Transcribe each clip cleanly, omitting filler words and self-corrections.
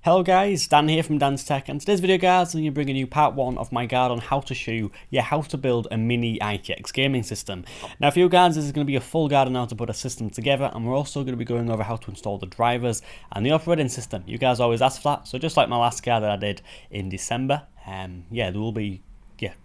Hello guys, Dan here from Dan's Tech, and today's video guys, I'm going to be bringing you part 1 of my guide on how to show you how to build a Mini-ITX gaming system. Now for you guys, this is going to be a full guide on how to put a system together, and we're also going to be going over how to install the drivers and the operating system. You guys always ask for that, so just like my last guide that I did in December, there will be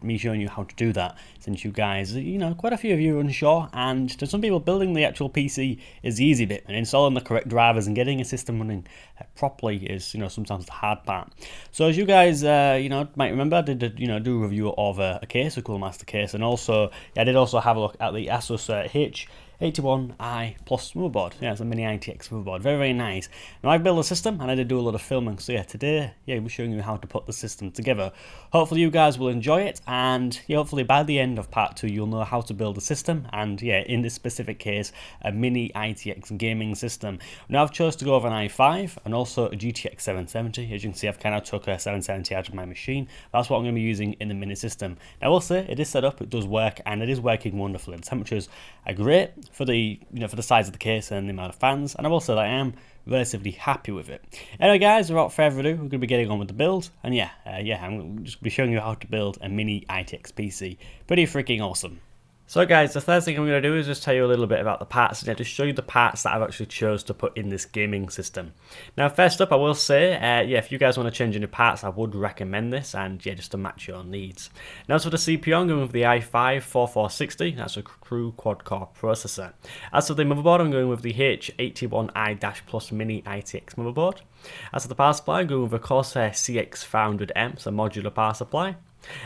me showing you how to do that, since you guys, quite a few of you are unsure, and to some people building the actual PC is the easy bit, and installing the correct drivers and getting a system running properly is, sometimes the hard part. So as you guys, might remember, I did, do a review of a case, a Coolmaster case, and also, I did also have a look at the Asus H81i Plus motherboard. Yeah, it's a Mini-ITX motherboard. Very, very nice. Now, I've built a system and I did do a lot of filming. So, today, we're showing you how to put the system together. Hopefully, you guys will enjoy it. And, hopefully, by the end of part 2, you'll know how to build a system. And, in this specific case, a Mini-ITX gaming system. Now, I've chosen to go over an i5 and also a GTX 770. As you can see, I've kind of took a 770 out of my machine. That's what I'm going to be using in the Mini system. Now, I will say, it is set up, it does work, and it is working wonderfully. The temperatures are great for the for the size of the case and the amount of fans, and I will say that I am relatively happy with it. Anyway guys, without further ado, we're going to be getting on with the build, and I'm just going to be showing you how to build a Mini-ITX PC. Pretty freaking awesome. So guys, the first thing I'm going to do is just tell you a little bit about the parts, and to show you the parts that I've actually chose to put in this gaming system. Now first up, I will say, if you guys want to change any parts, I would recommend this, and just to match your needs. Now for the CPU, I'm going with the i5-4460, that's a true quad-core processor. As for the motherboard, I'm going with the H81i-Plus Mini-ITX motherboard. As for the power supply, I'm going with a Corsair CX500M, it's a modular power supply.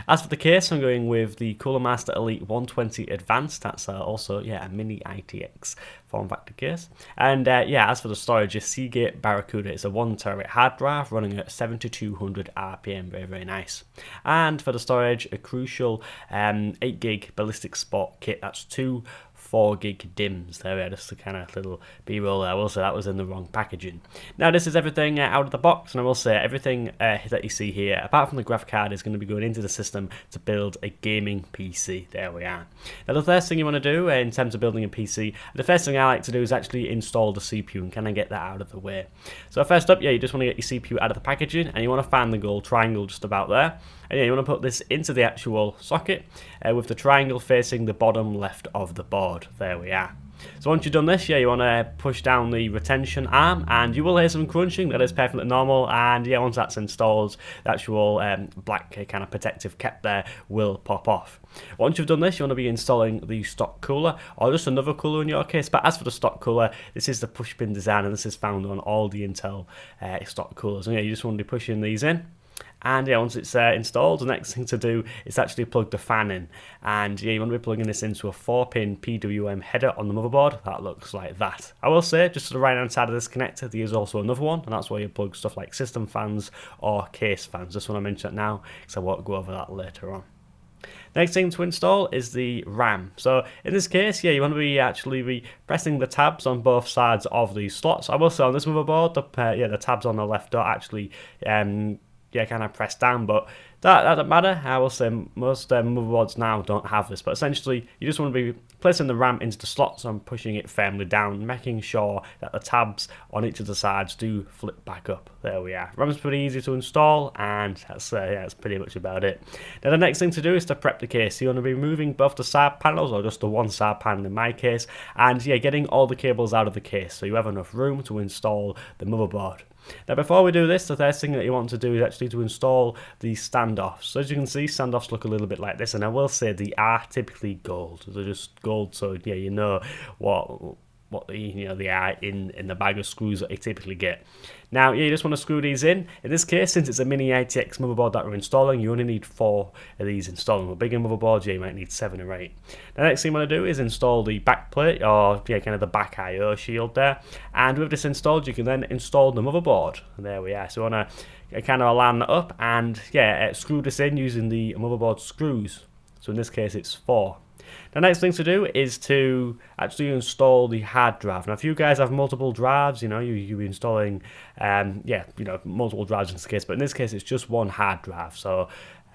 As for the case, I'm going with the Cooler Master Elite 120 Advanced. That's also a Mini-ITX form factor case. And as for the storage, a Seagate Barracuda. It's a 1TB hard drive running at 7200 RPM. Very, very nice. And for the storage, a Crucial 8GB Ballistic Sport kit. That's two 4GB DIMMs. There we are, just a kind of little B-roll there. I will say that was in the wrong packaging. Now this is everything out of the box, and I will say everything that you see here, apart from the graphic card, is going to be going into the system to build a gaming PC. There we are. Now the first thing you want to do in terms of building a PC, the first thing I like to do is actually install the CPU and kind of get that out of the way. So first up, you just want to get your CPU out of the packaging, and you want to find the gold triangle just about there. And you want to put this into the actual socket with the triangle facing the bottom left of the board. There we are. So once you've done this, you want to push down the retention arm, and you will hear some crunching. That is perfectly normal. And once that's installed, the actual black kind of protective cap there will pop off. Once you've done this, you want to be installing the stock cooler, or just another cooler in your case. But as for the stock cooler, this is the push pin design, and this is found on all the Intel stock coolers. And you just want to be pushing these in. And once it's installed, the next thing to do is actually plug the fan in. And you want to be plugging this into a 4-pin PWM header on the motherboard. That looks like that. I will say, just to the right hand side of this connector, there is also another one, and that's where you plug stuff like system fans or case fans. Just want to mention it now, because I won't go over that later on. Next thing to install is the RAM. So in this case, you want to be actually pressing the tabs on both sides of the slots. I will say on this motherboard, the tabs on the left don't actually kind of press down, but that doesn't matter. I will say most motherboards now don't have this, but essentially you just want to be placing the RAM into the slots and pushing it firmly down, making sure that the tabs on each of the sides do flip back up. There we are. RAM's pretty easy to install, and that's pretty much about it. Now the next thing to do is to prep the case. You want to be removing both the side panels, or just the one side panel in my case, and getting all the cables out of the case so you have enough room to install the motherboard. Now before we do this, the first thing that you want to do is actually to install the standoffs. So as you can see, standoffs look a little bit like this, and I will say they are typically gold. They're just gold, so you know what they are in the bag of screws that you typically get. Now you just want to screw these in. In this case, since it's a Mini-ITX motherboard that we're installing, you only need 4 of these installing. With bigger motherboards, you might need 7 or 8. The next thing you want to do is install the back plate, or kind of the back I/O shield there. And with this installed, you can then install the motherboard. And there we are. So you want to kind of line that up and screw this in using the motherboard screws. So in this case, it's 4. The next thing to do is to actually install the hard drive. Now, if you guys have multiple drives, you'll be installing, multiple drives in this case, but in this case, it's just one hard drive. So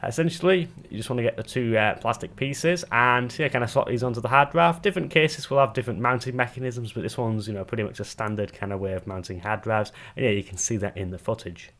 Essentially, you just want to get the two plastic pieces and kind of slot these onto the hard drive. Different cases will have different mounting mechanisms, but this one's pretty much a standard kind of way of mounting hard drives. And yeah, you can see that in the footage.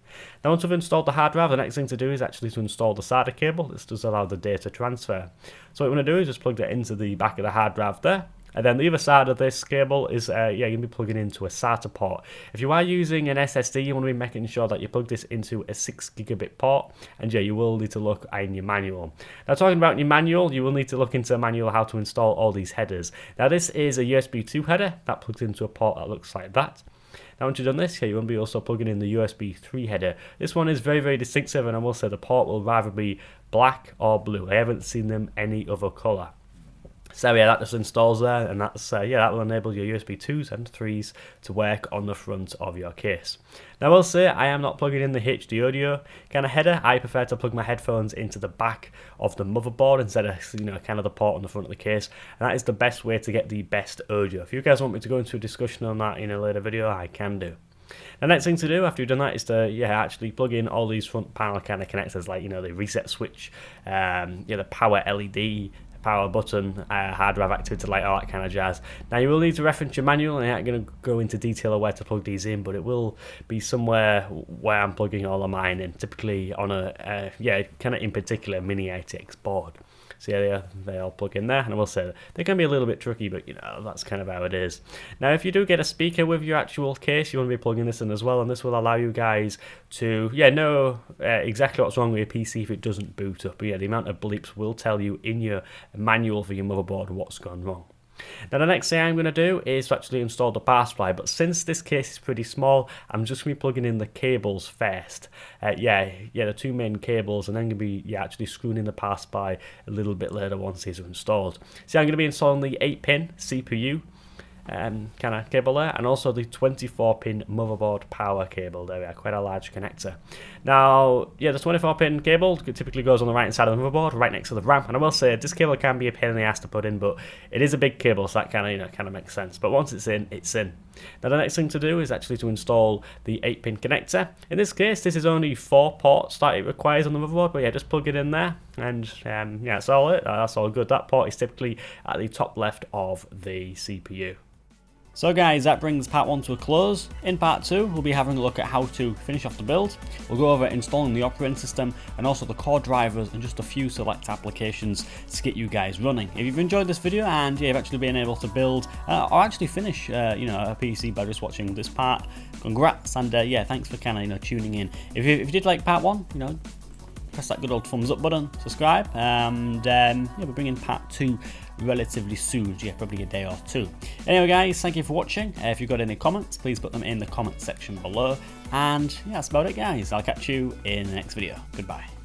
Now once we've installed the hard drive, the next thing to do is actually to install the SATA cable. This does allow the data transfer. So what we're going to do is just plug that into the back of the hard drive there. And then the other side of this cable is, you're going to be plugging into a SATA port. If you are using an SSD, you want to be making sure that you plug this into a 6 gigabit port. And yeah, you will need to look in your manual. Now talking about your manual, you will need to look into a manual how to install all these headers. Now this is a USB 2 header that plugs into a port that looks like that. Now once you've done this, you want to be also plugging in the USB 3 header. This one is very, very distinctive, and I will say the port will either be black or blue. I haven't seen them any other colour. So yeah, that just installs there, and that's that will enable your USB 2s and 3s to work on the front of your case. Now I will say I am not plugging in the HD audio kind of header. I prefer to plug my headphones into the back of the motherboard instead of kind of the port on the front of the case, and that is the best way to get the best audio. If you guys want me to go into a discussion on that in a later video, I can do. The next thing to do after you've done that is to actually plug in all these front panel kind of connectors, like the reset switch, the power LED, power button, hard drive activity light, all that kind of jazz. Now you will need to reference your manual, and I'm not going to go into detail of where to plug these in, but it will be somewhere where I'm plugging all of mine in, typically on a kind of in particular Mini-ITX board. So yeah, they all plug in there, and I will say they can be a little bit tricky, but that's kind of how it is. Now if you do get a speaker with your actual case, you want to be plugging this in as well, and this will allow you guys to know exactly what's wrong with your PC if it doesn't boot up. But yeah, the amount of bleeps will tell you in your manual for your motherboard what's gone wrong. Now the next thing I'm going to do is to actually install the power supply, but since this case is pretty small, I'm just going to be plugging in the cables first. The two main cables, and then going to be actually screwing in the power supply a little bit later once these are installed. So I'm going to be installing the 8-pin CPU kind of cable there, and also the 24-pin motherboard power cable. There we are, quite a large connector. Now the 24-pin cable typically goes on the right hand side of the motherboard, right next to the RAM, and I will say this cable can be a pain in the ass to put in, but it is a big cable, so that kind of makes sense. But once it's in, it's in. Now the next thing to do is actually to install the 8-pin connector. In this case, this is only 4 ports that it requires on the motherboard, but yeah, just plug it in there, and that's all it. That's all good. That port is typically at the top left of the CPU. So guys, that brings part 1 to a close. In part 2, we'll be having a look at how to finish off the build. We'll go over installing the operating system and also the core drivers and just a few select applications to get you guys running. If you've enjoyed this video and you've actually been able to build or actually finish a PC by just watching this part, congrats, and thanks for kind of tuning in. If you did like part 1, press that good old thumbs up button, subscribe, and we're bringing part 2 relatively soon, probably a day or 2. Anyway guys, thank you for watching. If you've got any comments, please put them in the comment section below, and that's about it guys. I'll catch you in the next video. Goodbye.